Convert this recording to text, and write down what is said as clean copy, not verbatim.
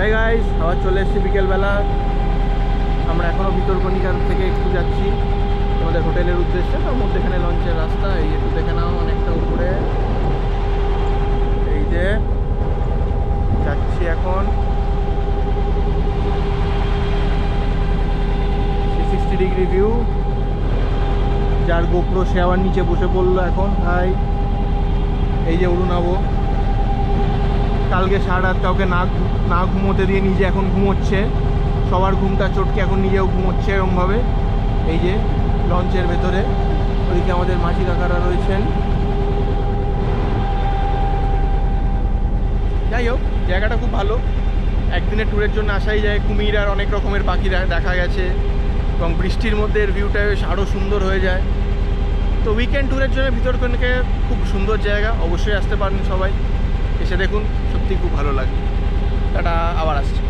Hi guys, আবার চলে এসেছি বিকেলবেলা। আমরা এখনও ভিতরকণিকার থেকে একটু যাচ্ছি আমাদের হোটেলের উদ্দেশ্যে। তার মধ্যে এখানে লঞ্চের রাস্তা, এই একটু দেখে নাও, অনেকটা উপরে। এই যে যাচ্ছি এখন 360 ডিগ্রি ভিউ। যার গোপ্রো সে আবার নিচে বসে পড়লো এখন। হাই, এই যে অরুণাবো কালকে সারা রাত কাউকে না ঘুমোতে দিয়ে নিজে এখন ঘুমোচ্ছে। সবার ঘুমটা চটকে এখন নিজেও ঘুমোচ্ছে এরমভাবে। এই যে লঞ্চের ভেতরে ওইদিকে আমাদের মাঝি কাকারা রয়েছেন। যাই হোক, জায়গাটা খুব ভালো। একদিনের ট্যুরের জন্য আসাই যায়। কুমির আর অনেক রকমের পাখি দেখা গেছে, এবং বৃষ্টির মধ্যে এর ভিউটা বেশ আরও সুন্দর হয়ে যায়। তো উইকেন্ড ট্যুরের জন্য ভিতরকণিকা খুব সুন্দর জায়গা, অবশ্যই আসতে পারেন সবাই। এসে দেখুন, সত্যি খুব ভালো লাগে। টাটা, আবার আসছি।